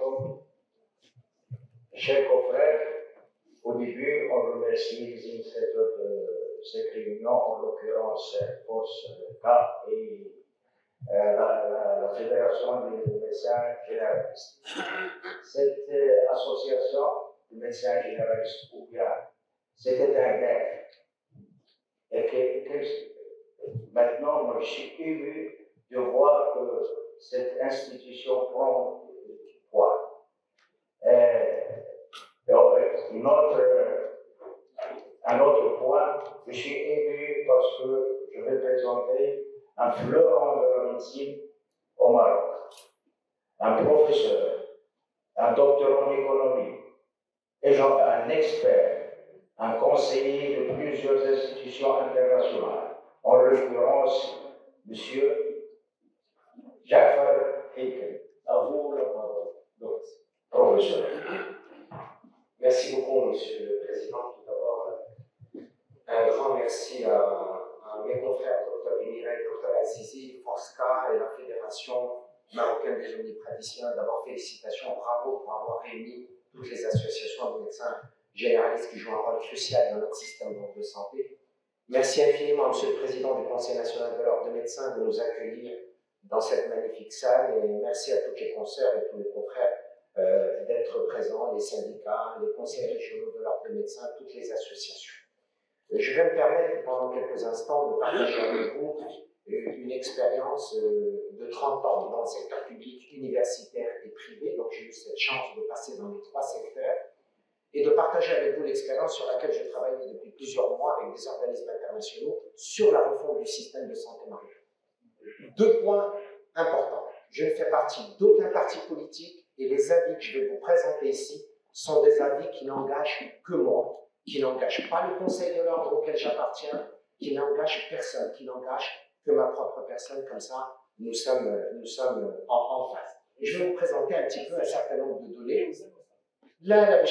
alaikum. Chers confrères, au début, on remercie les initiateurs de cette réunion, en l'occurrence Force K et la Fédération des médecins généralistes. Cette association de médecins généralistes, ou bien c'était un rêve, et que maintenant, moi, je suis ému de voir que cette institution prend poids. Un autre point, je suis ému parce que je vais présenter un fleuron de la médecine au Maroc, un professeur, un docteur en économie, et un expert, un conseiller de plusieurs institutions internationales, en l'occurrence, M. Jafar Heikel. À vous la parole, professeur. Merci beaucoup, Monsieur le Président. Tout d'abord, un grand merci à mes confrères, Dr Benira et Dr Azizi, Forska et la Fédération marocaine des omnipraticiens. D'abord, félicitations, bravo pour avoir réuni toutes les associations de médecins généralistes qui jouent un rôle crucial dans notre système de santé. Merci infiniment, Monsieur le Président du Conseil national de l'Ordre des médecins, de nous accueillir dans cette magnifique salle, et merci à toutes les consoeurs et tous les confrères d'être présents, les syndicats, les conseils régionaux de l'Ordre des médecins, toutes les associations. Je vais me permettre pendant quelques instants de partager avec vous une expérience de 30 ans dans le secteur public, universitaire et privé. Donc j'ai eu cette chance de passer dans les 3 secteurs et de partager avec vous l'expérience sur laquelle je travaille depuis plusieurs mois avec des organismes internationaux sur la refonte du système de santé marocain. 2 points importants. Je ne fais partie d'aucun parti politique et les avis que je vais vous présenter ici sont des avis qui n'engagent que moi, qui n'engagent pas le Conseil de l'Ordre auquel j'appartiens, qui n'engagent personne, qui n'engagent que ma propre personne. Comme ça, nous sommes en phase. Et je vais vous présenter un petit peu un certain nombre de données. Là,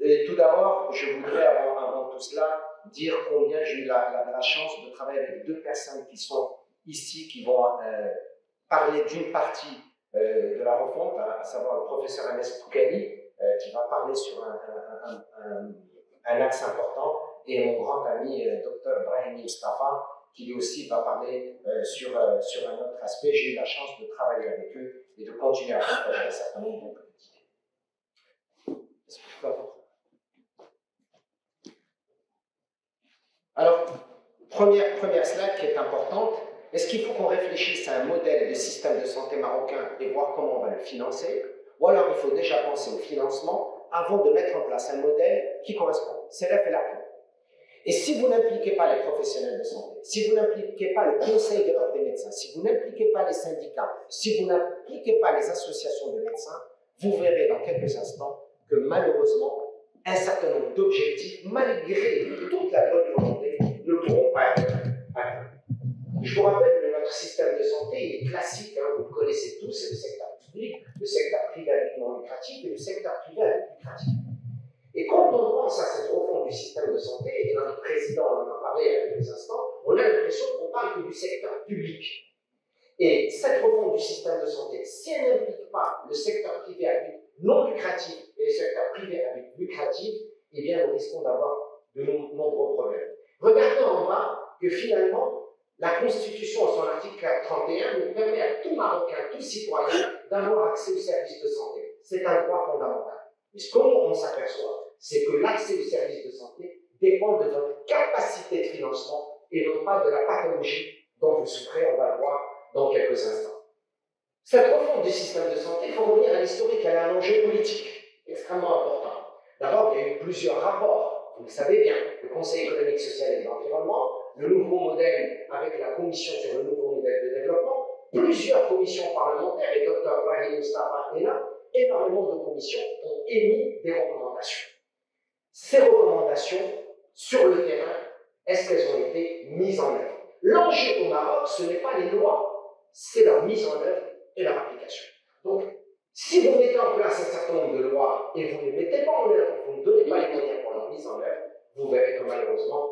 et tout d'abord, je voudrais avant tout cela dire combien j'ai eu la chance de travailler avec 2 personnes qui sont ici, qui vont parler d'une partie de la refonte, à savoir le professeur Anas Toukali, qui va parler sur un axe important, et mon grand ami Dr Brahimi Mustafa, qui lui aussi va parler sur un autre aspect. J'ai eu la chance de travailler avec eux et de continuer à partager un certain nombre de politiques. Est-ce que je peux avoir? Alors, première slide qui est importante. Est-ce qu'il faut qu'on réfléchisse à un modèle de système de santé marocain et voir comment on va le financer? Ou alors il faut déjà penser au financement avant de mettre en place un modèle qui correspond. C'est là fait la clé. Et si vous n'impliquez pas les professionnels de santé, si vous n'impliquez pas le Conseil de l'Ordre des médecins, si vous n'impliquez pas les syndicats, si vous n'impliquez pas les associations de médecins, vous verrez dans quelques instants que malheureusement, un certain nombre d'objectifs, malgré toute la bonne volonté, ne pourront pas être atteints. Je vous rappelle que notre système de santé il est classique, hein, vous le connaissez tous, c'est le secteur public, le secteur privé avec non lucratif et le secteur privé avec lucratif. Et quand on pense à cette refonte du système de santé, et notre président en a parlé il y a quelques instants, on a l'impression qu'on parle que du secteur public. Et cette refonte du système de santé, si elle n'implique pas le secteur privé à but non lucratif et le secteur privé à but lucratif, eh bien nous risquons d'avoir de nombreux problèmes. Regardez en bas que finalement, la Constitution, en son article 31, nous permet à tout Marocain, tout citoyen, d'avoir accès aux services de santé. C'est un droit fondamental. Mais ce qu'on s'aperçoit, c'est que l'accès aux services de santé dépend de votre capacité de financement et non pas de la pathologie dont vous souffrez. On va le voir dans quelques instants. Cette refonte du système de santé, il faut revenir à l'historique, elle a un enjeu politique extrêmement important. D'abord, il y a eu plusieurs rapports, vous le savez bien, le Conseil économique, social et de l'environnement, le nouveau modèle avec la commission sur le nouveau modèle de développement, plusieurs commissions parlementaires, et Dr Brahimi Mustafa est là, énormément de commissions ont émis des recommandations. Ces recommandations, sur le terrain, est-ce qu'elles ont été mises en œuvre? L'enjeu au Maroc, ce n'est pas les lois, c'est leur mise en œuvre et leur application. Donc, si vous mettez en place un certain nombre de lois et vous ne les mettez pas en œuvre, vous ne donnez pas les moyens pour leur mise en œuvre, vous verrez que malheureusement,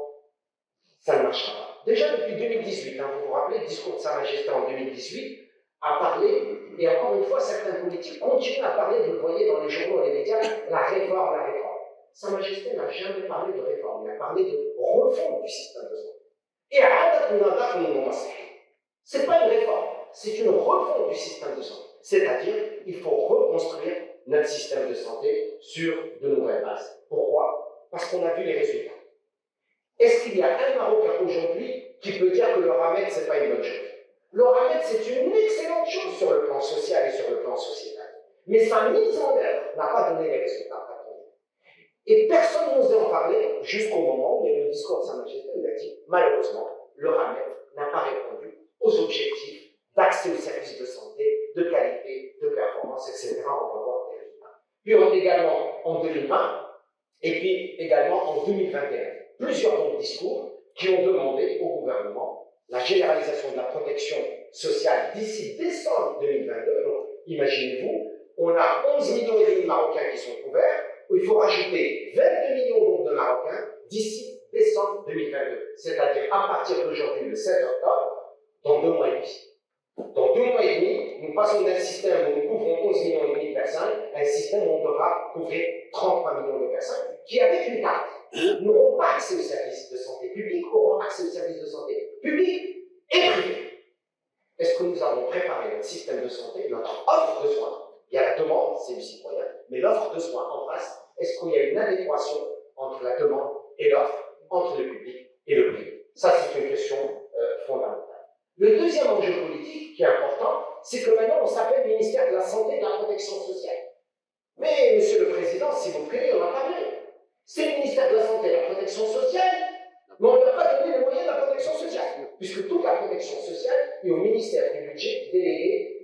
ça ne marchera pas. déjà depuis 2018, vous vous rappelez, le discours de Sa Majesté en 2018 a parlé, et encore une fois, certains politiques continuent à parler, vous le voyez dans les journaux et les médias, la réforme, la réforme. Sa Majesté n'a jamais parlé de réforme, il a parlé de refonte du système de santé. Et c'est pas une réforme, c'est une refonte du système de santé. C'est-à-dire, il faut reconstruire notre système de santé sur de nouvelles bases. Pourquoi? Parce qu'on a vu les résultats. Est-ce qu'il y a un Marocain aujourd'hui qui peut dire que le Ramed, c'est pas une bonne chose? Le Ramed, c'est une excellente chose sur le plan social et sur le plan sociétal. Mais sa mise en œuvre n'a pas donné les résultats attendus. Et personne n'osait en parler jusqu'au moment où il y a eu le discours de Sa Majesté, où il a dit, malheureusement, le Ramed n'a pas répondu aux objectifs d'accès aux services de santé, de qualité, de performance, etc. On va voir des résultats. Puis également en 2020, et puis également en 2021. Plusieurs autres discours qui ont demandé au gouvernement la généralisation de la protection sociale d'ici décembre 2022. Donc, imaginez-vous, on a 11 millions et demi de Marocains qui sont couverts, où il faut rajouter 22 millions de Marocains d'ici décembre 2022. C'est-à-dire à partir d'aujourd'hui, le 7 octobre, dans 2 mois et demi. Dans 2 mois et demi, nous passons d'un système où nous couvrons 11 millions et demi de personnes à un système où on devra couvrir 33 millions de personnes qui, avec une carte, n'auront pas accès aux services de santé publics, auront accès aux services de santé publics et privés. Est-ce que nous avons préparé notre système de santé, notre offre de soins? Il y a la demande, c'est du citoyen, mais l'offre de soins en face, est-ce qu'il y a une adéquation entre la demande et l'offre, entre le public et le privé? Ça, c'est une question fondamentale. Le deuxième enjeu politique qui est important, c'est que maintenant on s'appelle ministère de la Santé et de la Protection sociale. Mais, Monsieur le Président, s'il vous plaît, on n'a pas vu. C'est le ministère de la Santé et de la Protection sociale, mais on ne lui a pas donné les moyens de la protection sociale, puisque toute la protection sociale est au ministère du Budget délégué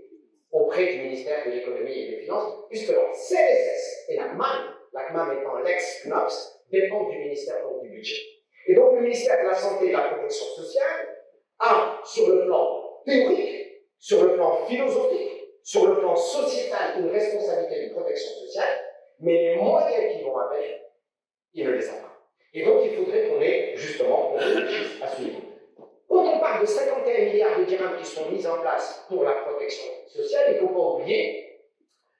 auprès du ministère de l'Économie et des Finances, puisque le CNSS et la CMAM étant l'ex-CNOPS, dépendent du ministère donc, du Budget. Et donc le ministère de la Santé et de la Protection sociale a, sur le plan théorique, sur le plan philosophique, sur le plan sociétal, une responsabilité de protection sociale, mais les moyens qui vont avec, il ne les a pas. Et donc, il faudrait qu'on ait, justement, qu'on réfléchisse à ce niveau. Quand on parle de 51 milliards de dirhams qui sont mis en place pour la protection sociale, il ne faut pas oublier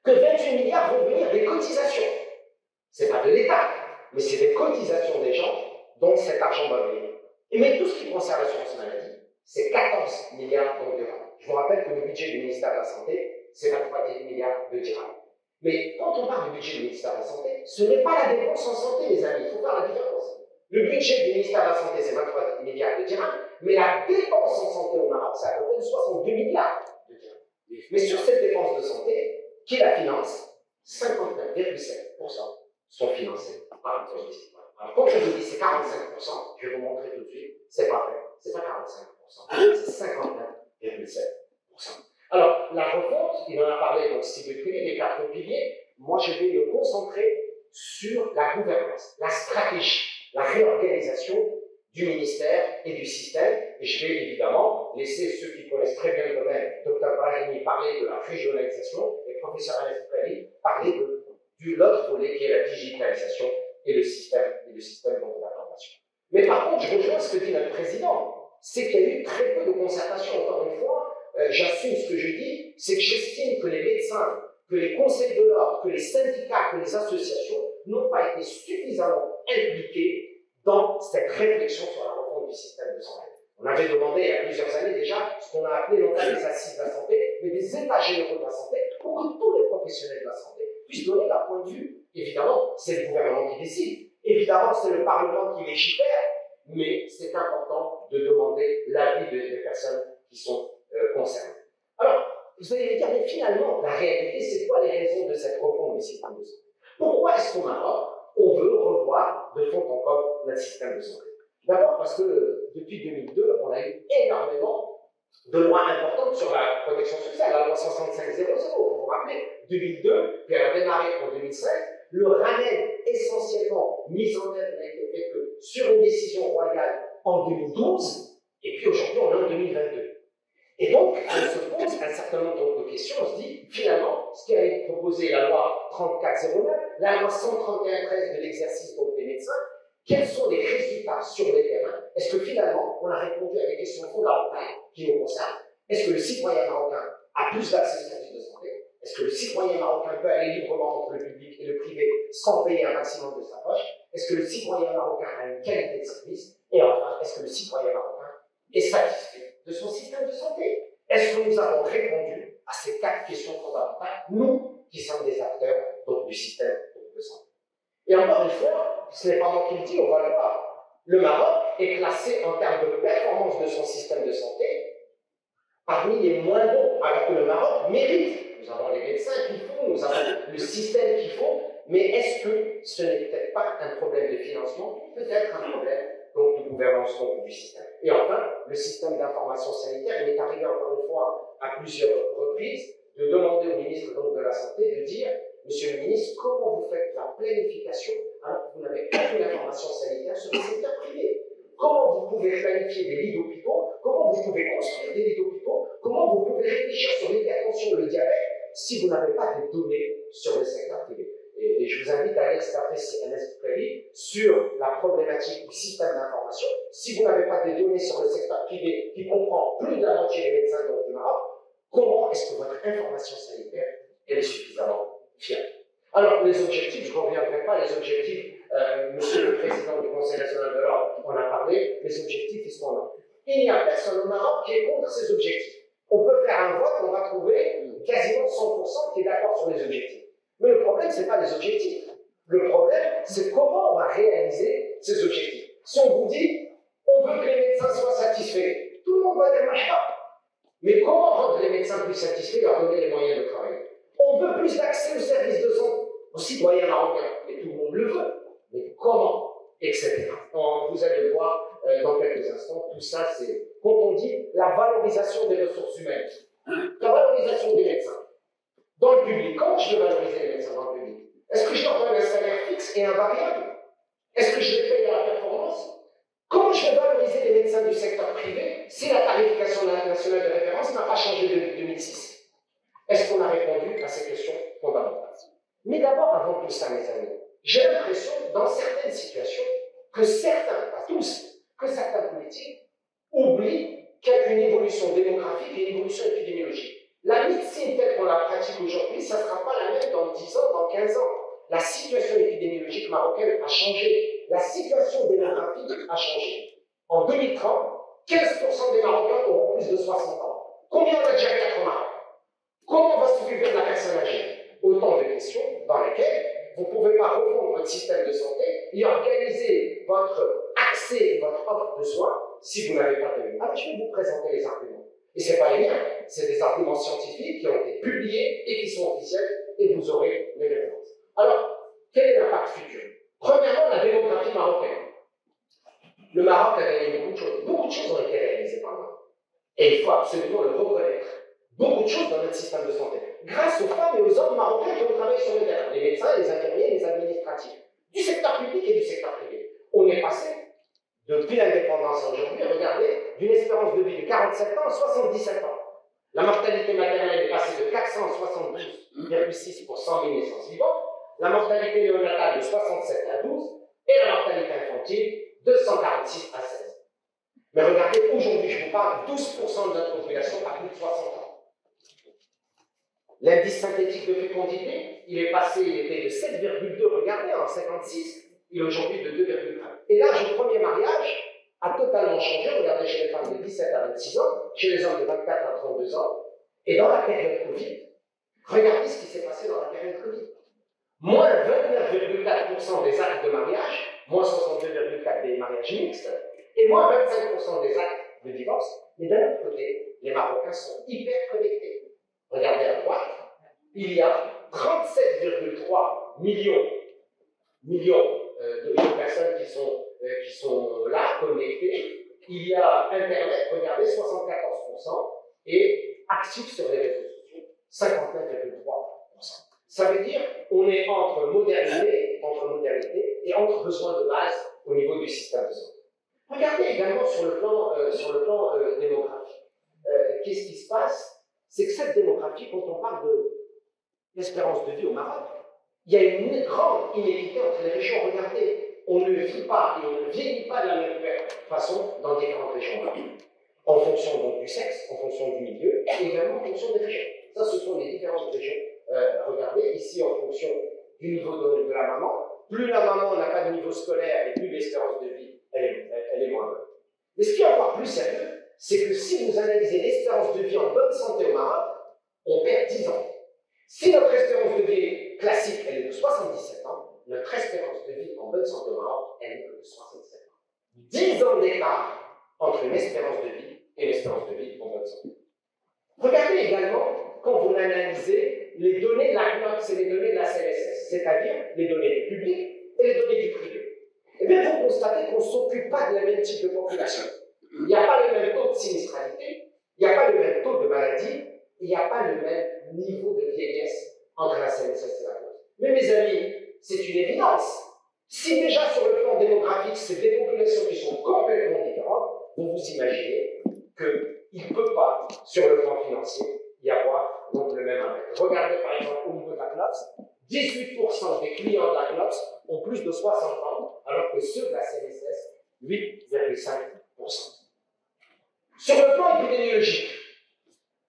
que 28 milliards vont venir des cotisations. Ce n'est pas de l'État, mais c'est des cotisations des gens dont cet argent va venir. Mais tout ce qui concerne l'assurance maladie, c'est 14 milliards de dirhams. Je vous rappelle que le budget du ministère de la Santé, c'est 23 milliards de dirhams. Mais quand on parle du budget du ministère de la Santé, ce n'est pas la dépense en santé, les amis, il faut faire la différence. Le budget du ministère de la Santé, c'est 23 milliards de dirhams, mais la dépense en santé au Maroc, c'est à peu près 62 milliards de dirhams. Mais sur cette dépense de santé, qui la finance? 59,7% sont financés par le tourisme. Alors, quand je vous dis c'est 45%, je vais vous montrer tout de suite, c'est pas vrai, c'est pas 45%, c'est 59,7%. Alors, la refonte, il en a parlé, donc si vous voulez, les 4 piliers, moi je vais me concentrer sur la gouvernance, la stratégie, la réorganisation du ministère et du système, et je vais évidemment laisser ceux qui connaissent très bien le domaine, Dr Brahimi, parler de la régionalisation, et professeur Anas Boukali parler de l'autre volet qui est la digitalisation et le système donc, d'information. Mais par contre, je rejoins ce que dit notre président, c'est qu'il y a eu très peu de concertation, encore une fois. J'assume ce que je dis, c'est que j'estime que les médecins, que les conseils de l'ordre, que les syndicats, que les associations n'ont pas été suffisamment impliqués dans cette réflexion sur la refonte du système de santé. On avait demandé il y a plusieurs années déjà ce qu'on a appelé non pas des assises de la santé, mais des états généraux de la santé, pour que tous les professionnels de la santé puissent donner leur point de vue. Évidemment, c'est le gouvernement qui décide, évidemment, c'est le Parlement qui légifère, mais c'est important de demander l'avis des personnes qui sont concernées. Alors, vous allez me dire, mais finalement, la réalité, c'est quoi les raisons de cette refonte du système de santé? Pourquoi est-ce qu'au Maroc, on veut revoir de fond en comble notre système de santé? D'abord parce que depuis 2002, on a eu énormément de lois importantes sur la protection sociale. La loi 6500, vous vous rappelez, 2002, puis elle a démarré en 2005. Le RAMED, essentiellement mis en œuvre, n'a été fait que sur une décision royale en 2012, et puis aujourd'hui, on est en 2022. Et donc, on se pose un certain nombre de questions. On se dit, finalement, ce qui a été proposé, la loi 3409, la loi 131-13 de l'exercice donc, des médecins, quels sont les résultats sur le terrain? Est-ce que finalement, on a répondu à des questions fondamentales qui nous concernent. Est-ce que le citoyen marocain a plus d'accès aux services de santé? Est-ce que le citoyen marocain peut aller librement entre le public et le privé sans payer un maximum de sa poche? Est-ce que le citoyen marocain a une qualité de service? Et enfin, est-ce que le citoyen marocain est satisfait de son système de santé? Est-ce que nous avons répondu à ces 4 questions fondamentales, nous qui sommes des acteurs donc, du système de santé? Et encore une fois, ce n'est pas moi qui le dis, on va le voir. Le Maroc est classé en termes de performance de son système de santé parmi les moins bons, alors que le Maroc mérite. Nous avons les médecins qu'il faut, nous avons le système qu'il faut, mais est-ce que ce n'est peut-être pas un problème de financement, peut-être un problème donc, de gouvernance donc, du système? Et enfin, le système d'information sanitaire, il est arrivé encore une fois à plusieurs reprises de demander au ministre donc, de la Santé de dire, Monsieur le ministre, comment vous faites la planification alors que vous n'avez aucune information sanitaire sur le secteur privé? Comment vous pouvez planifier des lits d'hôpitaux? Comment vous pouvez construire des lits d'hôpitaux? Comment vous pouvez réfléchir sur l'hypertension et le diabète si vous n'avez pas de données sur le secteur privé? Et je vous invite à aller se taper sur la problématique du système d'information. Si vous n'avez pas de données sur le secteur privé qui comprend plus de la moitié des médecins du Maroc, comment est-ce que votre information sanitaire est suffisamment fiable? Alors, les objectifs, je ne reviendrai pas, les objectifs, Monsieur le Président du Conseil national de l'ordre en a parlé, les objectifs, ils sont là. Il n'y a personne au Maroc qui est contre ces objectifs. On peut faire un vote, on va trouver quasiment 100% qui est d'accord sur les objectifs. Mais le problème, ce n'est pas les objectifs. Le problème, c'est comment on va réaliser ces objectifs. Si on vous dit, on veut que les médecins soient satisfaits, tout le monde va dire, moi je pas. Mais comment rendre les médecins plus satisfaits et leur donner les moyens de travailler? On veut plus d'accès aux services de santé aux citoyens marocains, et tout le monde le veut. Mais comment? Etc. Vous allez le voir dans quelques instants, tout ça, c'est, quand on dit la valorisation des ressources humaines, la valorisation des médecins. Dans le public, comment je veux valoriser les médecins dans le public? Est-ce que je leur donne un salaire fixe et invariable? Est-ce que je les paye à la performance? Comment je vais valoriser les médecins du secteur privé si la tarification nationale de référence n'a pas changé depuis 2006? Est-ce qu'on a répondu à ces questions fondamentales? Mais d'abord, avant tout ça, mes amis, j'ai l'impression, dans certaines situations, que certains, pas tous, que certains politiques oublient qu'il y a une évolution démographique et une évolution épidémiologique. La médecine telle qu'on la pratique aujourd'hui, ça ne sera pas la même dans 10 ans, dans 15 ans. La situation épidémiologique marocaine a changé. La situation démographique a changé. En 2030, 15% des Marocains auront plus de 60 ans. Combien on a déjà 4 Maroc? Comment on va s'occuper de la personne âgée? Autant de questions dans lesquelles vous ne pouvez pas refondre votre système de santé et organiser votre accès et votre offre de soins si vous n'avez pas de données. Alors, je vais vous présenter les arguments. Et ce n'est pas les miens, c'est des arguments scientifiques qui ont été publiés et qui sont officiels, et vous aurez les références. Alors, quel est l'impact futur? Premièrement, la démographie marocaine. Le Maroc a gagné beaucoup de choses. Beaucoup de choses ont été réalisées par le Maroc. Et il faut absolument le reconnaître. Beaucoup de choses dans notre système de santé. Grâce aux femmes et aux hommes marocains qui ont travaillé sur le terrain, les médecins, les infirmiers, les administratifs, du secteur public et du secteur privé. On est passé, depuis l'indépendance à aujourd'hui, regardez, d'une espérance de vie de 47 ans à 77 ans. La mortalité maternelle est passée de 472,6 pour 100 000 naissances vivantes, la mortalité néonatale de 67 à 12, et la mortalité infantile de 146 à 16. Mais regardez, aujourd'hui, je vous parle, 12% de notre population a plus de 60 ans. L'indice synthétique de fécondité, il est passé, il était de 7,2, regardez, en 56, il est aujourd'hui de 2,1. Et l'âge au premier mariage a totalement changé, regardez chez les femmes de 17 à 26 ans, chez les hommes de 24 à 32 ans, et dans la période Covid, regardez ce qui s'est passé dans la période Covid. Moins 29,4% des actes de mariage, moins 62,4% des mariages mixtes, et moins 25% des actes de divorce. Mais d'un autre côté, les Marocains sont hyper connectés. Regardez à droite, il y a 37,3 millions de personnes qui sont là, connectées. Il y a Internet, regardez, 74%, et actifs sur les réseaux sociaux, 59,3%. Ça veut dire qu'on est entre modernité et entre besoins de base au niveau du système de santé. Regardez également sur le plan démographique. Qu'est-ce qui se passe? C'est que cette démographie, quand on parle de l'espérance de vie au Maroc, il y a une grande inéquité entre les régions. Regardez, on ne vit pas et on ne vieillit pas de la même façon dans différentes régions. En fonction donc du sexe, en fonction du milieu, et également en fonction des régions. Ça, ce sont les différentes régions. Regardez, ici, en fonction du niveau de la maman, plus la maman n'a pas de niveau scolaire et plus l'espérance de vie, elle est moins bonne. Mais ce qui est encore plus sérieux, c'est que si vous analysez l'espérance de vie en bonne santé au Maroc, on perd 10 ans. Si notre espérance de vie classique, elle est de 77 ans, notre espérance de vie en bonne santé au Maroc, elle est de 67 ans. 10 ans d'écart entre une espérance de vie et une espérance de vie en bonne santé. Regardez également, quand vous analysez les données de la CNOPS et les données de la CNSS, c'est-à-dire les données du public et les données du privé. Eh bien, vous constatez qu'on ne s'occupe pas de la même type de population. Il n'y a pas le même taux de sinistralité, il n'y a pas le même taux de maladie, il n'y a pas le même niveau de vieillesse entre la CNSS et la CNOPS. Mais mes amis, c'est une évidence. Si déjà sur le plan démographique, c'est des populations qui sont complètement différentes, vous vous imaginez qu'il ne peut pas, sur le plan financier, y avoir donc le même impact. Regardez par exemple au niveau de la CNOPS, 18% des clients de la CNOPS ont plus de 60 ans, alors que ceux de la CNSS, 8,5%. Sur le plan épidémiologique,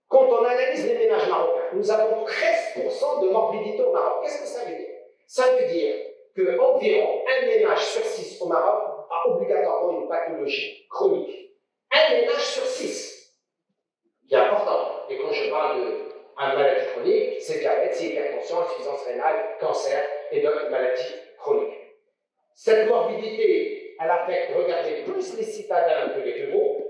quand on analyse les ménages marocains, nous avons 13% de morbidité au Maroc. Qu'est-ce que ça veut dire? Ça veut dire qu'environ un ménage sur 6 au Maroc a obligatoirement une pathologie chronique. Un ménage sur 6. C'est important. Et quand je parle de maladie chronique, c'est diabète, c'est hypertension, insuffisance rénale, cancer et d'autres maladies chroniques. Cette morbidité, elle affecte, regardez, plus les citadins que les ruraux,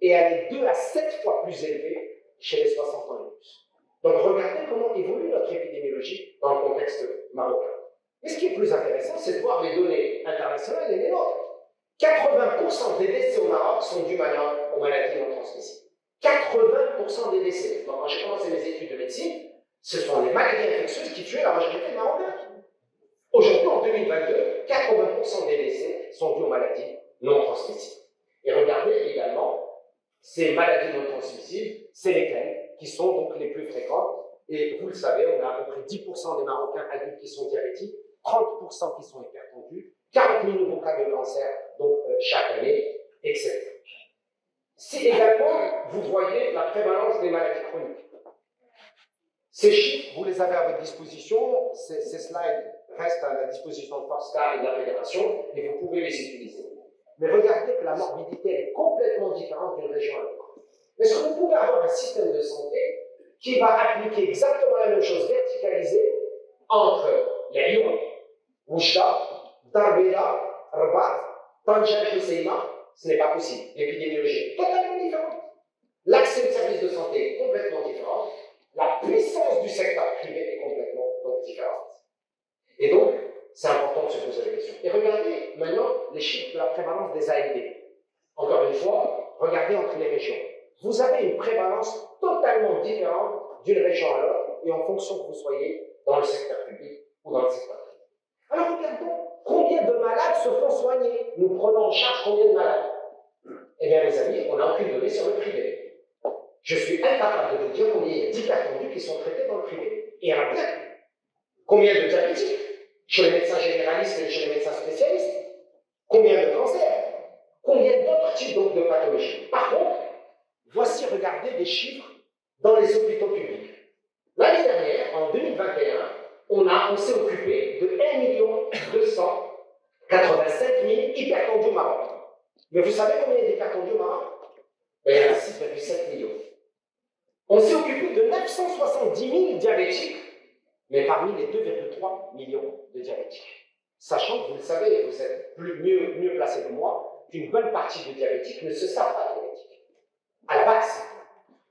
et elle est 2 à 7 fois plus élevée chez les 60 ans et plus. Donc regardez comment évolue notre épidémiologie dans le contexte marocain. Et ce qui est plus intéressant, c'est de voir les données internationales et les nôtres. 80% des décès au Maroc sont dus aux maladies non transmissibles. 80% des décès. Donc, quand j'ai commencé mes études de médecine, ce sont les maladies infectieuses qui tuaient la majorité des Marocains. Aujourd'hui, en 2022, 80% des décès sont dus aux maladies non transmissibles. Et regardez également, ces maladies non transmissibles, c'est lesquelles qui sont donc les plus fréquentes. Et vous le savez, on a à peu près 10% des Marocains adultes qui sont diabétiques, 30% qui sont hypertendus, 40 000 nouveaux cas de cancer donc, chaque année, etc. Si également, vous voyez la prévalence des maladies chroniques. Ces chiffres, vous les avez à votre disposition. Ces slides restent à la disposition de Forscar et de la Fédération, et vous pouvez les utiliser. Mais regardez que la morbidité est complètement différente d'une région à l'autre. Est-ce que vous pouvez avoir un système de santé qui va appliquer exactement la même chose verticalisée entre les Lyon, Oujda, Darbela, Rabat, Tanger et Husseima? Ce n'est pas possible. L'épidémiologie est totalement différente. L'accès aux services de santé est complètement différent. La puissance du secteur privé est complètement différente. Et donc, c'est important de se poser la question. Et regardez maintenant les chiffres de la prévalence des ALD. Encore une fois, regardez entre les régions. Vous avez une prévalence totalement différente d'une région à l'autre, et en fonction que vous soyez dans le secteur public ou dans le secteur privé. Alors regardons, combien de malades se font soigner? Nous prenons en charge combien de malades? Eh bien, les amis, on n'a aucune donnée sur le privé. Je suis incapable de vous dire combien il y a d'hypertendus qui sont traités dans le privé. Et il y en a plein. Combien de diabétiques chez les médecins généralistes et chez les médecins spécialistes? Combien de cancers? Combien d'autres types donc, de pathologies? Par contre, voici, regardez des chiffres dans les hôpitaux publics. L'année dernière, en 2021, on s'est occupé de 1 285 000 hypertendus au Maroc. Mais vous savez combien il y a d'hypertendus au Maroc? Il y en a 6,7 millions. On s'est occupé de 970 000 diabétiques, mais parmi les 2,3 millions de diabétiques. Sachant que vous le savez, vous êtes mieux placé que moi, qu'une bonne partie de diabétiques ne se savent pas diabétiques. À la base.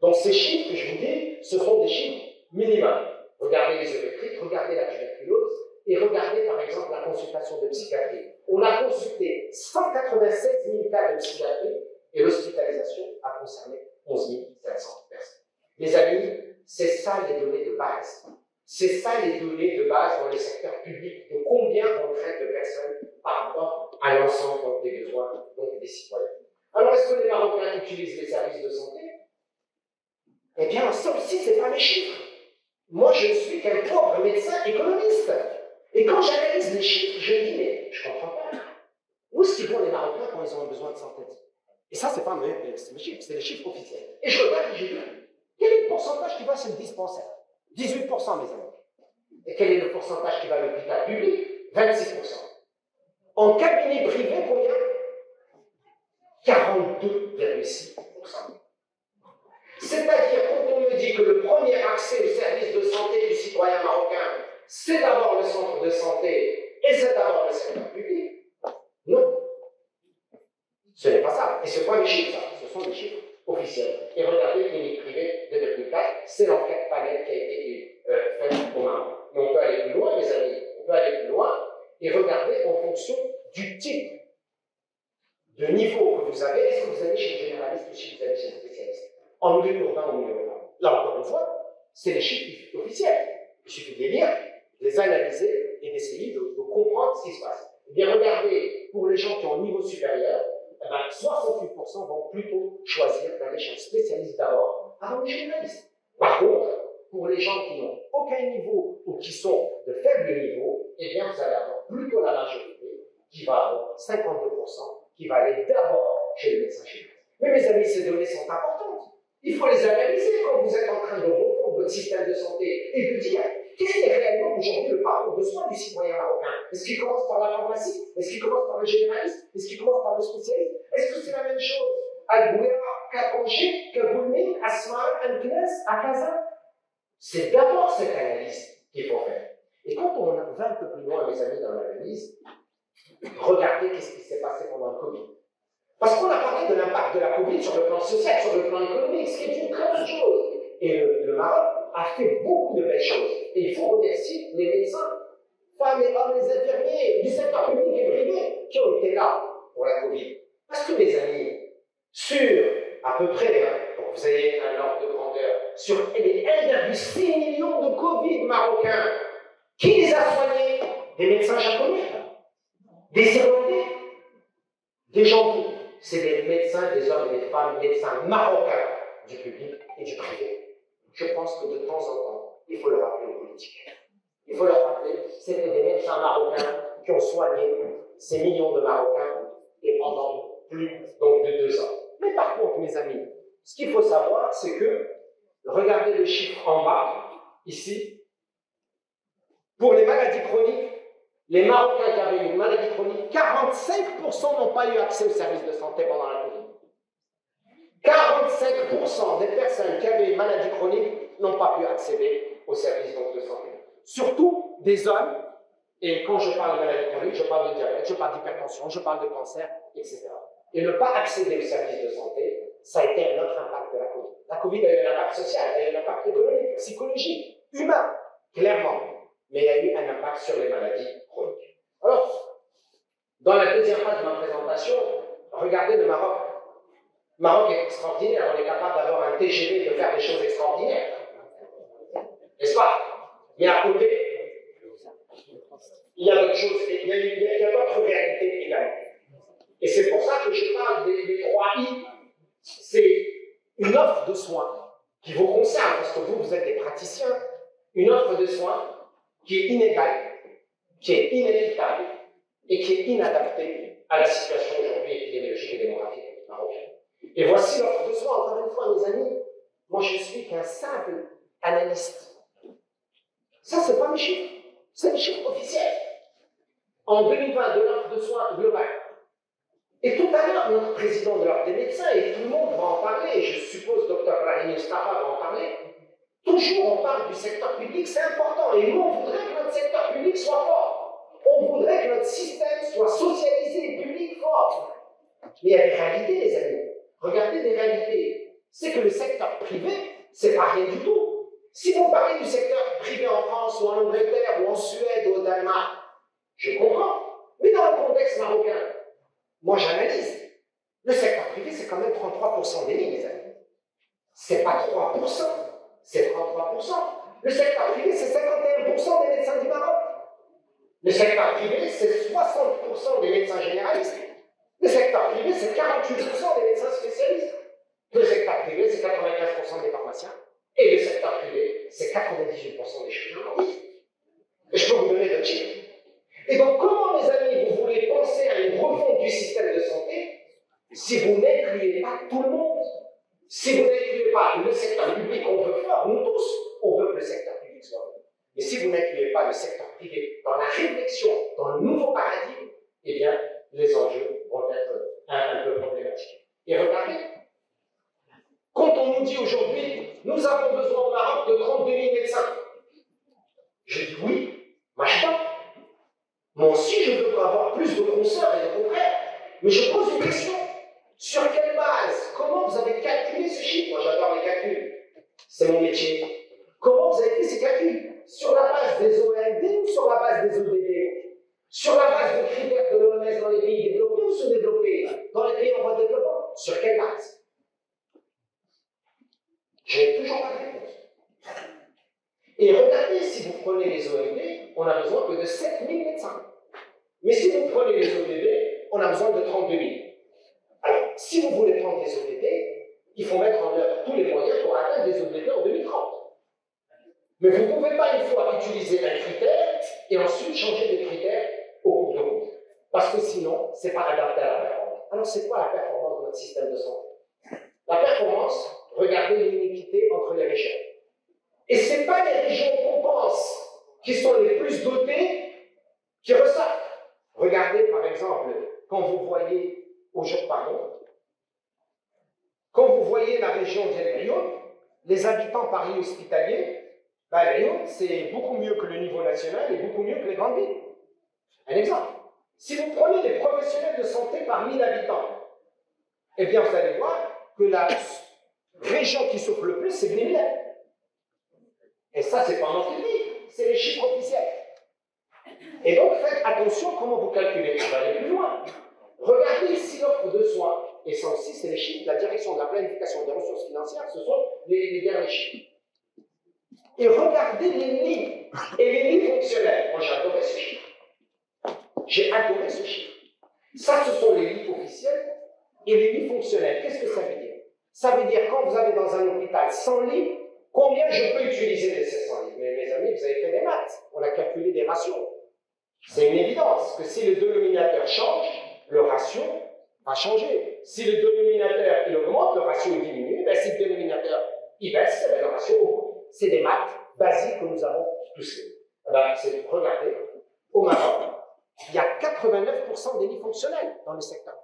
Donc ces chiffres que je vous dis, ce sont des chiffres minimums. Regardez les urétrites, regardez la tuberculose, et regardez par exemple la consultation de psychiatrie. On a consulté 196 000 cas de psychiatrie, et l'hospitalisation a concerné 11 700 personnes. Les amis, c'est ça les données de base. C'est ça les données de base dans les secteurs publics, de combien on traite de personnes par rapport à l'ensemble des besoins donc des citoyens. Alors, est-ce que les Marocains utilisent les services de santé? Eh bien, ça aussi, ce n'est pas mes chiffres. Moi, je ne suis qu'un pauvre médecin économiste. Et quand j'analyse les chiffres, je me dis, mais je ne comprends pas. de santé. Et ça, c'est pas mes chiffres, c'est les chiffres officiels. Et je regarde et je dis, quel est le pourcentage qui va chez le dispensaire? 18%, mes amis. Et quel est le pourcentage qui va à l'hôpital public? 26%. En cabinet privé, combien? 42,6%. C'est-à-dire, quand on me dit que le premier accès au service de santé du citoyen marocain, c'est d'abord le centre de santé et c'est d'abord le secteur public, non. Ce n'est pas ça. Et ce ne sont pas des chiffres, ça. Ce sont des chiffres officiels. Et regardez, clinique privée 2,4, c'est l'enquête Palette qui a été faite au Maroc. Mais on peut aller plus loin, mes amis. On peut aller plus loin et regarder en fonction du type de niveau que vous avez. Est-ce que vous allez chez le généraliste ou si vous allez chez le spécialiste? En milieu urbain ou milieu urbain. Là, encore une fois, c'est les chiffres officiels. Il suffit de les lire, de les analyser et d'essayer de comprendre ce qui se passe. Eh bien, regardez, pour les gens qui ont un niveau supérieur, eh ben, 68% vont plutôt choisir d'aller chez un spécialiste d'abord avant le généraliste. Par contre, pour les gens qui n'ont aucun niveau ou qui sont de faible niveau, eh bien, vous allez avoir plutôt la majorité qui va avoir 52% qui va aller d'abord chez le médecin généraliste. Mais mes amis, ces données sont importantes. Il faut les analyser quand vous êtes en train de refondre votre système de santé et de dire qu'est-ce qui est réellement aujourd'hui le parcours de soins du citoyen marocain. Est-ce qu'il commence par la pharmacie? Est-ce qu'il commence par le généraliste? Est-ce qu'il commence par le spécialiste? Est-ce que c'est la même chose à Gouéra, qu'à Tanger, qu'à Boulmine, à Smara, à Nknes, à Kazan? C'est d'abord cette analyse qu'il faut faire. Et quand on va un peu plus loin, mes amis, dans l'analyse, regardez qu'est-ce qui s'est passé pendant le Covid. Parce qu'on a parlé de l'impact de la Covid sur le plan social, sur le plan économique, ce qui est une très bonne chose. Et le Maroc a fait beaucoup de belles choses. Et il faut remercier les médecins, femmes et hommes, les infirmiers du secteur public et privé qui ont été là pour la Covid. Parce que, mes amis, sur à peu près, pour que vous ayez un ordre de grandeur, sur les 1,6 million de Covid marocains, qui les a soignés? Des médecins japonais, des Irlandais, des gens. C'est des médecins, des hommes et des femmes, médecins marocains du public et du privé. Je pense que de temps en temps, il faut le rappeler aux politiques. Il faut leur rappeler, c'était des médecins marocains qui ont soigné ces millions de Marocains et pendant plus donc, de 2 ans. Mais par contre, mes amis, ce qu'il faut savoir, c'est que, regardez le chiffre en bas, ici, pour les maladies chroniques, les Marocains qui avaient une maladie chronique, 45% n'ont pas eu accès au service de santé pendant la Covid. 45% des personnes qui avaient une maladie chronique n'ont pas pu accéder au service de santé. Surtout des hommes, et quand je parle de maladie chronique, je parle de diabète, je parle d'hypertension, je parle de cancer, etc. Et ne pas accéder au service de santé, ça a été un autre impact de la Covid. La Covid a eu un impact social, a eu un impact économique, psychologique, humain, clairement. Mais il y a eu un impact sur les maladies chroniques. Alors, dans la deuxième phase de ma présentation, regardez le Maroc. Le Maroc est extraordinaire, on est capable d'avoir un TGV et de faire des choses extraordinaires. N'est-ce pas? Mais à côté, il y a d'autres choses, il y a d'autres réalités également. Et c'est pour ça que je parle des 3 I. C'est une offre de soins qui vous concerne, parce que vous êtes des praticiens, une offre de soins qui est inégale, qui est inéquitable et qui est inadaptée à la situation aujourd'hui épidémiologique et démographique marocaine. Et voici l'offre de soins, encore une fois, mes amis. Moi, je suis qu'un simple analyste. Ça, ce n'est pas mes chiffres, c'est les chiffres officiels. En 2020, de l'offre de soins globale. Et tout à l'heure, notre président de l'Ordre des médecins, et tout le monde va en parler, je suppose Dr Brahim Mustafa va en parler, toujours on parle du secteur public, c'est important. Et nous, on voudrait que notre secteur public soit fort. On voudrait que notre système soit socialisé et public fort. Mais il y a des réalités, les amis. Regardez des réalités. C'est que le secteur privé, c'est pas rien du tout. Si vous parlez du secteur privé en France, ou en Angleterre, ou en Suède, ou au Danemark, je comprends. Mais dans le contexte marocain, moi j'analyse. Le secteur privé, c'est quand même 33% des lits, les amis. C'est pas 3%. C'est 33%. Le secteur privé, c'est 51% des médecins du Maroc. Le secteur privé, c'est 60% des médecins généralistes. Le secteur privé, c'est 48% des médecins spécialistes. Le secteur privé, c'est 95% des pharmaciens. Et le secteur privé, c'est 98% des chirurgiens. Et je peux vous donner d'autres chiffres. Et donc, comment, mes amis, vous voulez penser à une refonte du système de santé si vous n'incluez pas tout le monde, si vous n'incluez pas le secteur public qu'on veut fort, nous tous, on veut que le secteur public soit fort. Mais si vous n'incluez pas le secteur privé dans la réflexion, dans le nouveau paradigme, eh bien, les enjeux vont être un peu problématiques. Et regardez, quand on nous dit aujourd'hui, nous avons besoin au Maroc de 32 000 médecins, je dis oui, machin. Moi aussi, je veux avoir plus de consoeurs et de confrères. Mais je pose une question. Sur quelle base? Comment vous avez calculé ce chiffre? Moi, j'adore les calculs. C'est mon métier. Comment vous avez fait ces calculs? Sur la base des OMD ou sur la base des ODD? Sur la base des critères de l'OMS dans les pays développés ou sous-développés? Dans les pays en voie de développement? Sur quelle base? Je n'ai toujours pas de réponse. Et regardez, si vous prenez les OMD, on n'a besoin que de 7 000 médecins. Mais si vous prenez les ODD, on a besoin de 32 000. Alors, si vous voulez prendre les ODD, il faut mettre en œuvre tous les moyens pour atteindre les ODD en 2030. Mais vous ne pouvez pas une fois utiliser un critère et ensuite changer de critère au cours de route. Parce que sinon, ce n'est pas adapté à la performance. Alors, c'est quoi la performance de notre système de santé? La performance, regardez l'inéquité entre les régions. Et ce n'est pas les régions qu'on pense qui sont les plus dotées qui ressortent. Regardez par exemple, quand vous voyez quand vous voyez la région d'El Rioun, les habitants par lieu hospitalier, El Rioun, c'est beaucoup mieux que le niveau national et beaucoup mieux que les grandes villes. Un exemple. Si vous prenez les professionnels de santé par 1000 habitants, eh bien vous allez voir que la région qui souffre le plus, c'est Bnimila. Et ça, c'est pas moi qui le dis, c'est les chiffres officiels. Et donc, faites attention comment vous calculez. On va aller plus loin. Regardez si l'offre de soins, et ça aussi, c'est les chiffres de la direction de la planification des ressources financières, ce sont les derniers chiffres. Et regardez les lits, et les lits fonctionnels. Moi, j'ai adoré ce chiffre. J'ai adoré ce chiffre. Ça, ce sont les lits officiels et les lits fonctionnels. Qu'est-ce que ça veut dire? Ça veut dire, quand vous avez dans un hôpital 100 lits, combien je peux utiliser de ces 100 lits? Mais mes amis, vous avez fait des maths. On a calculé des ratios. C'est une évidence que si le dénominateur change, le ratio va changer. Si le dénominateur il augmente, le ratio diminue. Ben, si le dénominateur il baisse, ben, le ratio augmente. C'est des maths basiques que nous avons tous fait. Ben, regardez, au Maroc, il y a 89% des lits fonctionnels dans le secteur.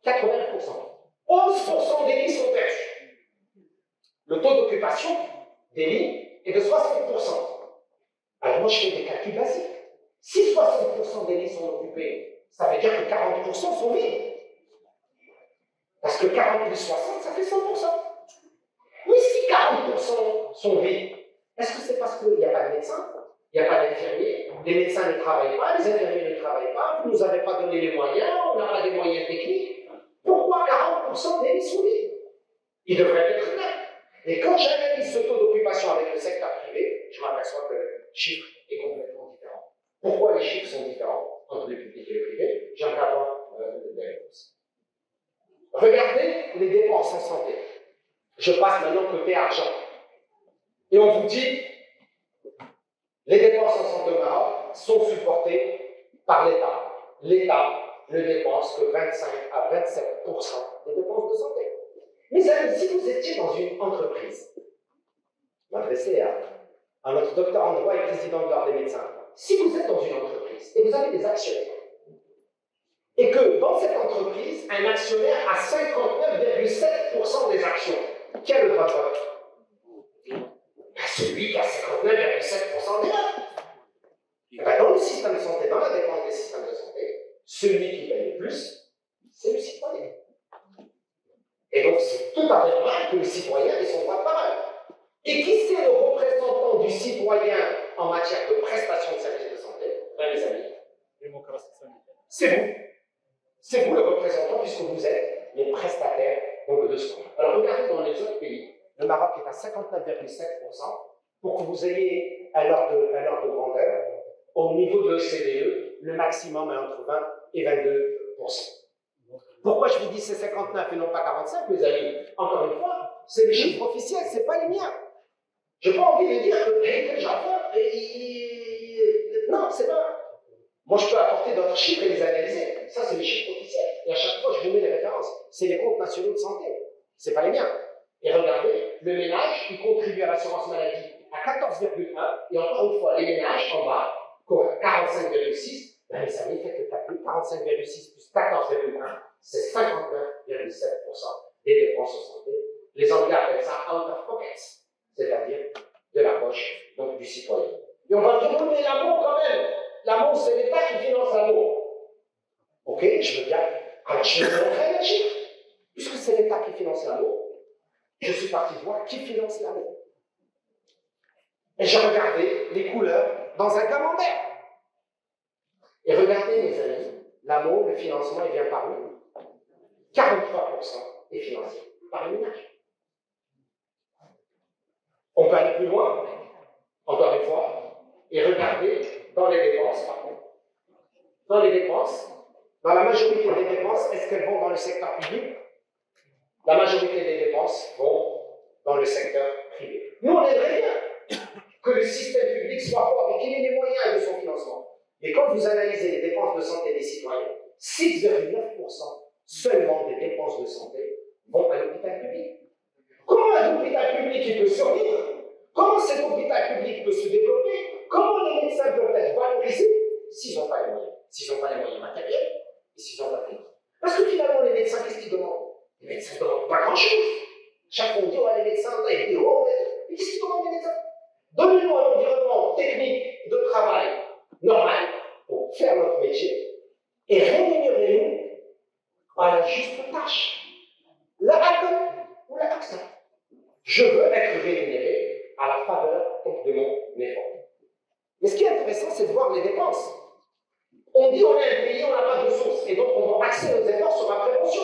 89%. 11% des lits sont perçus. Le taux d'occupation des lits est de 60%. Alors moi, je fais des calculs basiques. Si 60% des lits sont occupés, ça veut dire que 40% sont vides. Parce que 40 plus 60, ça fait 100%. Mais si 40% sont vides, est-ce que c'est parce qu'il n'y a pas de médecins? Il n'y a pas d'infirmiers? Les médecins ne travaillent pas, les infirmiers ne travaillent pas, vous ne nous avez pas donné les moyens, on n'a pas des moyens techniques. Pourquoi 40% des lits sont vides? Ils devraient être là. Et quand j'analyse ce taux d'occupation avec le secteur privé, je m'aperçois que le chiffre est complètement différent. Pourquoi les chiffres sont différents entre le public et le privé? J'aimerais avoir des réponses. Regardez les dépenses en santé. Je passe maintenant côté argent. Et on vous dit, les dépenses en santé au Maroc sont supportées par l'État. L'État ne dépense que 25 à 27% des dépenses de santé. Mes amis, si vous étiez dans une entreprise, m'adresser à notre docteur en droit et président de l'Ordre des médecins, si vous êtes dans une entreprise et vous avez des actionnaires, et que dans cette entreprise, un actionnaire a 59,7% des actions, qui a le droit de vote? Celui qui a 59,7% des votes. Dans le système de santé, dans la dépense des systèmes de santé, celui qui paye le plus, c'est le citoyen. Et donc, c'est tout à fait normal que le citoyen ait son droit de parole. Et qui c'est le représentant du citoyen en matière de prestation de services de santé? Ben, les amis, c'est vous. C'est vous le représentant, puisque vous êtes les prestataires donc, de soins. Alors, regardez dans les autres pays, le Maroc est à 59,7%. Pour que vous ayez un ordre de grandeur, au niveau de l'OCDE, le maximum est entre 20 et 22%. Pourquoi je vous dis c'est 59 et non pas 45, mes amis? Encore une fois, c'est les chiffres officiels, ce n'est pas les miens. Je n'ai pas envie de dire que quel Japon, non, c'est pas. Moi, je peux apporter d'autres chiffres et les analyser. Ça, c'est les chiffres officiels. Et à chaque fois, je vous mets les références. c'est les comptes nationaux de santé. C'est pas les miens. Et regardez, le ménage, il contribue à l'assurance maladie à 14,1, et encore une fois, les ménages en bas, 45,6, ben les amis, faites le calcul, 45,6 plus 14,1, c'est 59,7% des dépenses en santé. Les Anglais appellent ça out of pockets, c'est-à-dire de la poche, donc du citoyen. Et on va dire, mais l'amour quand même, l'amour c'est l'État qui finance l'amour. Ok, je veux bien. Alors je vais vous montrer le chiffre. Puisque c'est l'État qui finance l'amour, je suis parti voir qui finance l'amour. Et j'ai regardé les couleurs dans un camembert. Et regardez, mes amis, l'amour, le financement, il vient par où? 43% est financé par les ménages. On peut aller plus loin, encore une fois, et regarder dans les dépenses, par contre. Dans les dépenses, dans la majorité des dépenses, est-ce qu'elles vont dans le secteur public? La majorité des dépenses vont dans le secteur privé. Nous, on aimerait bien que le système public soit fort et qu'il ait les moyens de son financement. Mais quand vous analysez les dépenses de santé des citoyens, 6,9% seulement des dépenses de santé vont à l'hôpital public. Comment un hôpital public peut survivre? Comment cet hôpital public peut se développer? Comment les médecins peuvent être valorisés s'ils n'ont pas les moyens? S'ils n'ont pas les moyens matériels et s'ils n'ont pas les moyens. Parce que finalement, les médecins, qu'est-ce qu'ils demandent? Les médecins ne demandent pas grand-chose. Chaque fois, on dit, les médecins, mais qu'est-ce qu'ils demandent les médecins? Donnez-nous un environnement technique de travail normal pour faire notre métier et rémunérez-nous à la juste tâche. La ACON ou la AXA. Je veux être rémunéré à la faveur de mon effort. Mais ce qui est intéressant, c'est de voir les dépenses. On dit on est un pays, on n'a pas de ressources, et donc on va axer nos efforts sur la prévention.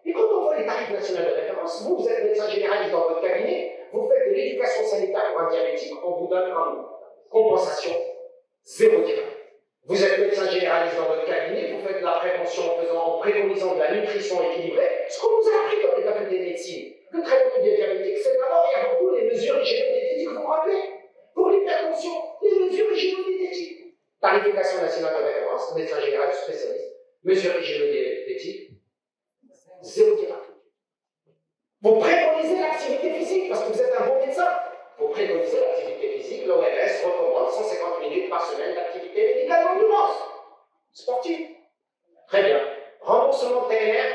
Et quand on voit les tarifs nationaux de référence, vous êtes médecin généraliste dans votre cabinet, vous faites de l'éducation sanitaire pour un diabétique, on vous donne en compensation 0 dirham. Vous êtes médecin généraliste dans votre cabinet, vous faites de la prévention en préconisant de la nutrition équilibrée, ce qu'on vous a appris dans les facultés de médecine. Le traitement du diabétique, c'est d'abord et avant tout les mesures hygiéno-diététiques, vous vous rappelez? Pour l'hypertension, les mesures hygiéno-diététiques. Tarification nationale de référence, médecin généraliste spécialiste, mesures hygiéno-diététiques, 0 dirham. Vous préconisez l'activité physique, parce que vous êtes un bon médecin. Vous préconisez l'activité physique, l'OMS recommande 150 minutes par semaine d'activité médicale d'endurance sportive. Très bien. Remboursement de TNR,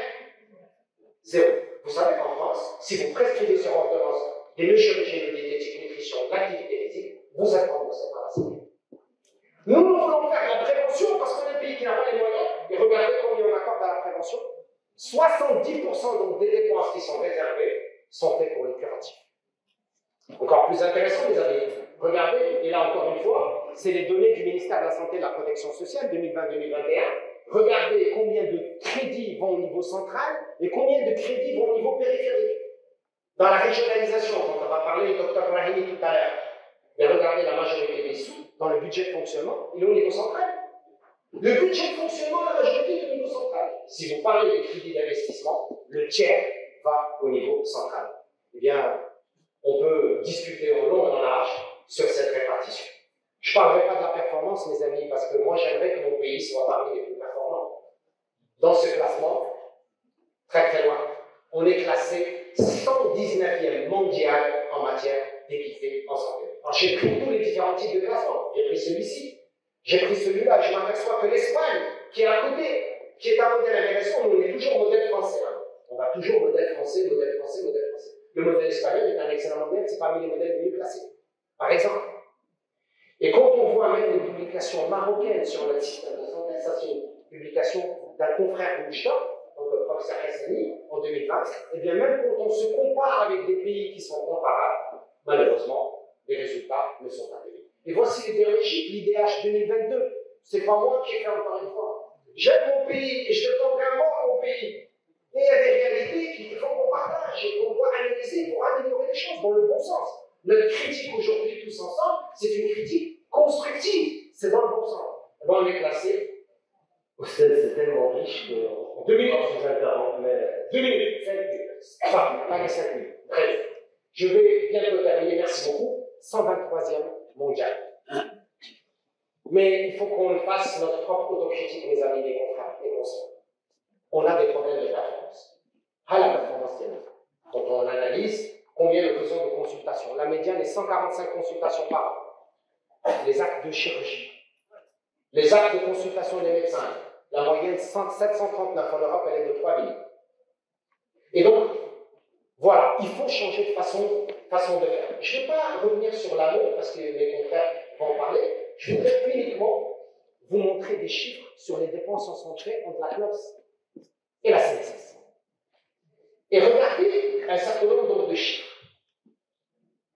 0. Vous savez qu'en France, si vous prescrivez sur ordonnance des mesures hygiéno-diététiques, nutrition, l'activité physique, vous êtes remboursé par la Sécurité. Nous voulons faire de la prévention parce qu'on est un pays qui n'a pas les moyens. Et regardez combien on accorde à la prévention. 70% donc des dépenses qui sont réservées sont faites pour les curatifs. Encore plus intéressant, les amis. Regardez, et là encore une fois, c'est les données du ministère de la Santé et de la Protection sociale 2020-2021. Regardez combien de crédits vont au niveau central et combien de crédits vont au niveau périphérique. Dans la régionalisation, dont on va parler du Dr Brahimi tout à l'heure, mais regardez la majorité des sous dans le budget de fonctionnement, il est au niveau central. Le budget de fonctionnement, la majorité est au niveau central. Si vous parlez des crédits d'investissement, le tiers va au niveau central. Eh bien, on peut discuter en long et en large sur cette répartition. Je ne parlerai pas de la performance, mes amis, parce que moi, j'aimerais que mon pays soit parmi les plus performants. Dans ce classement, très très loin, on est classé 119e mondial en matière d'équité en santé. Alors, j'ai pris tous les différents types de classements. J'ai pris celui-ci, j'ai pris celui-là. Je m'aperçois que l'Espagne, qui est à côté, qui est un modèle intéressant, nous, on est toujours modèle français. Hein. On va toujours modèle français, modèle français, modèle français. Le modèle espagnol est un excellent modèle, c'est parmi les modèles les mieux classés. Par exemple. Et quand on voit même une publication marocaine sur notre système de santé, ça c'est une publication d'un confrère Boujda, donc le professeur Hassani, en 2020, et bien même quand on se compare avec des pays qui sont comparables, malheureusement, les résultats ne sont pas terribles. Et voici les derniers chiffres, l'IDH 2022. C'est pas moi qui ai fait encore une fois. J'aime mon pays et je défends vraiment mon pays. Et il y a des réalités qu'il faut qu'on partage et qu'on doit analyser pour améliorer les choses dans le bon sens. Notre critique aujourd'hui, tous ensemble, c'est une critique constructive. C'est dans le bon sens. Ben, on est classé. C'est tellement riche que. 2 minutes, je vous interromps, mais. 2 minutes, 5 minutes. Enfin, pas les 5 minutes. Très bien. Je vais bientôt terminer, merci beaucoup. 123e mondial. Mais il faut qu'on fasse notre propre autocritique, mes amis, mes confrères, mes consoeurs. On a des problèmes de performance. année 145 consultations par an. Les actes de chirurgie, les actes de consultation des médecins, la moyenne 739 en Europe, elle est de 3000. Et donc, voilà, il faut changer de façon de faire. Je ne vais pas revenir sur l'amont, parce que mes confrères vont en parler. Je voudrais uniquement vous montrer des chiffres sur les dépenses en santé entre la CNOS et la CNSS. Et regardez un certain nombre de chiffres.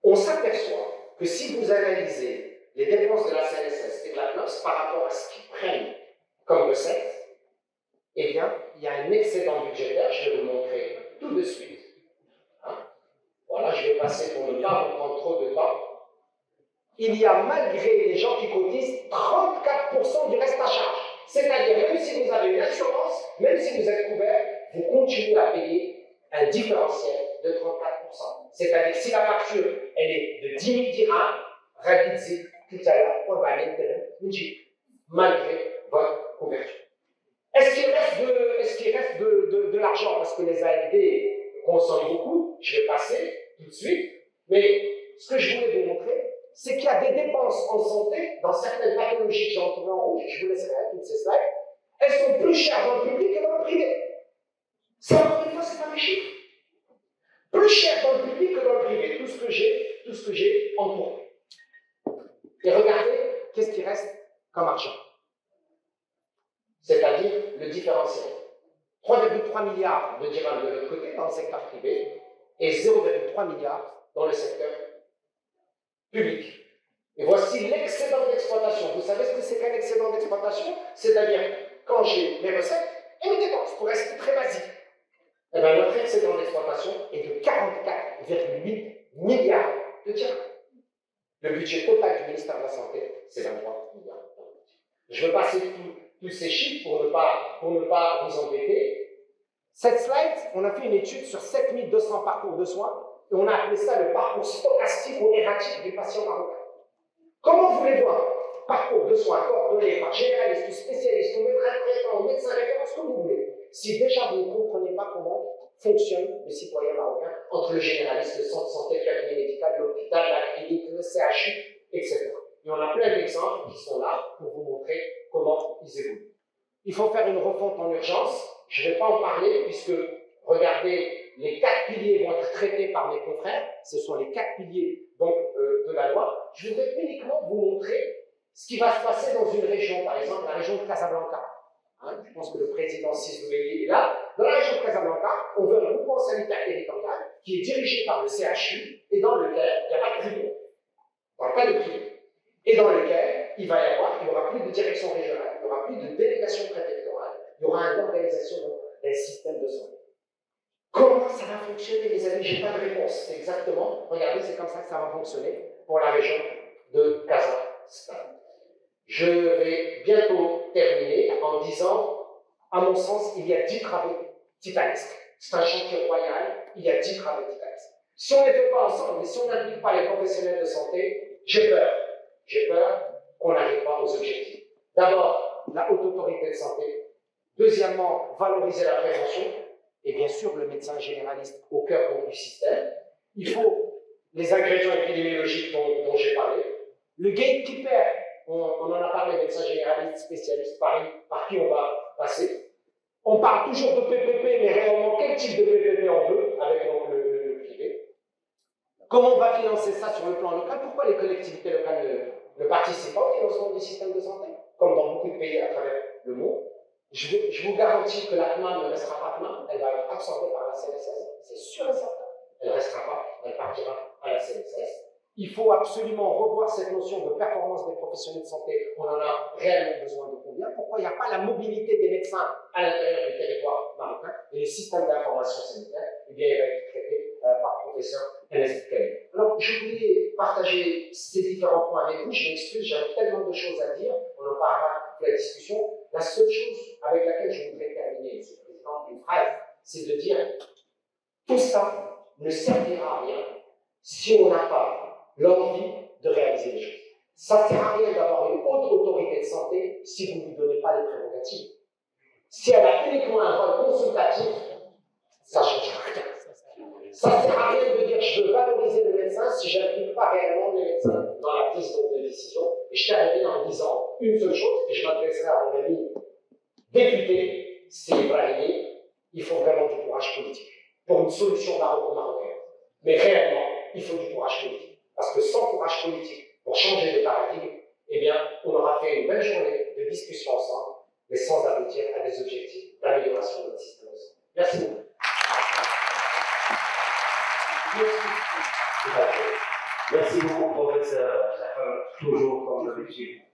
On s'aperçoit que si vous analysez les dépenses de la CNSS et de la CNOS par rapport à ce qu'ils prennent comme recettes, eh bien, il y a un excédent budgétaire, je vais vous le montrer tout de suite. Voilà, je vais passer pour ne pas vous prendre trop de temps. Il y a, malgré les gens qui cotisent, 34% du reste à charge. C'est-à-dire, même si vous avez une assurance, même si vous êtes couvert, vous continuez à payer un différentiel de 34%. C'est-à-dire, si la facture, elle est de 10 000 dirhams, radizi, malgré votre couverture. Est-ce qu'il reste de l'argent? Parce que les ALD consomment beaucoup, je vais passer tout de suite, mais ce que je voulais vous montrer, c'est qu'il y a des dépenses en santé, dans certaines pathologies que j'ai entourées en rouge, je vous laisserai à toutes ces slides, elles sont plus chères dans le public que dans le privé. Ça, encore une fois, c'est pas mes chiffres. Plus cher dans le public que dans le privé, tout ce que j'ai entouré. Et regardez, qu'est-ce qui reste comme argent? C'est-à-dire le différentiel. 3,3 milliards de dirhams de l'autre côté, dans le secteur privé, et 0,3 milliards dans le secteur public. Et voici l'excédent d'exploitation. Vous savez ce que c'est qu'un excédent d'exploitation? C'est-à-dire quand j'ai mes recettes et mes dépenses, pour rester très basique. Eh bien, notre excédent d'exploitation est de 44,8 milliards de dirhams. Le budget total du ministère de la Santé, c'est 23 milliards. Je vais passer tous ces chiffres pour ne pas vous embêter. Cette slide, on a fait une étude sur 7200 parcours de soins et on a appelé ça le parcours stochastique ou erratique du patient marocain. Comment voulez-vous voir parcours de soins coordonné par généraliste ou spécialiste ou médecin traitant ou médecin référent, ce que vous voulez, si déjà vous ne comprenez pas comment fonctionne le citoyen marocain entre le généraliste, le centre de santé, le cabinet médical, l'hôpital, la clinique, le CHU, etc. Et on a plein d'exemples qui sont là pour vous montrer comment ils évoluent. Il faut faire une refonte en urgence. Je ne vais pas en parler puisque, regardez, les 4 piliers vont être traités par mes confrères. Ce sont les 4 piliers donc, de la loi. Je voudrais uniquement vous montrer ce qui va se passer dans une région, par exemple la région de Casablanca. Je pense que le président Sissouli est là. Dans la région de Casablanca, on veut un groupement sanitaire territorial qui est dirigé par le CHU et dans lequel il n'y a pas de privé. Dans le cas de privé. Et dans lequel il n'y aura plus de direction régionale, il n'y aura plus de délégation préfectorale, il y aura une organisation d'un système de santé. Comment ça va fonctionner, les amis? Je n'ai pas de réponse. C'est exactement, regardez, c'est comme ça que ça va fonctionner pour la région de Kazakhstan. Je vais bientôt terminer en disant, à mon sens, il y a 10 travaux titanesques. C'est un chantier royal, il y a 10 travaux titanesques. Si on ne les fait pas ensemble, et si on n'implique pas les professionnels de santé, j'ai peur qu'on n'arrive pas aux objectifs. D'abord, la haute autorité de santé. Deuxièmement, valoriser la prévention. Et bien sûr, le médecin généraliste au cœur du système. Il faut les ingrédients épidémiologiques dont j'ai parlé. Le gatekeeper, on en a parlé, médecin généraliste, spécialiste, par qui on va passer. On parle toujours de PPP, mais réellement, quel type de PPP on veut avec donc, le privé? Comment on va financer ça sur le plan local? Pourquoi les collectivités locales ne participent pas au financement du système de santé, comme dans beaucoup de pays à travers le monde? Je vous garantis que la CNAM ne restera pas CNAM, elle va être absorbée par la CNSS, c'est sûr et certain. Elle ne restera pas, elle partira à la CNSS. Il faut absolument revoir cette notion de performance des professionnels de santé. On en a réellement besoin de combien? Pourquoi il n'y a pas la mobilité des médecins à l'intérieur du territoire marocain? Et le système d'information sanitaire, eh bien, il va être traité par professeur Enes Khalil. Alors, je voulais partager ces différents points avec vous. Je m'excuse, j'avais tellement de choses à dire. On en parlera de la discussion. La seule chose avec laquelle je voudrais terminer, Monsieur le Président, une phrase, c'est de dire tout ça ne servira à rien si on n'a pas l'envie de réaliser les choses. Ça ne sert à rien d'avoir une haute autorité de santé si vous ne lui donnez pas les prérogatives. Si elle a uniquement un rôle consultatif, ça ne changera rien. Ça ne sert à rien de dire je veux valoriser le médecin si je n'implique pas réellement les médecins dans la prise de décision. Et je termine en disant une seule chose, et je m'adresserai à mon ami député, Steve Brahimi, il faut vraiment du courage politique pour une solution marocaine. Mais réellement, il faut du courage politique. Parce que sans courage politique, pour changer de paradigme, eh bien, on aura fait une belle journée de discussion ensemble, mais sans aboutir à des objectifs d'amélioration de notre système de santé. Merci beaucoup. Merci beaucoup, professeur. Toujours comme d'habitude.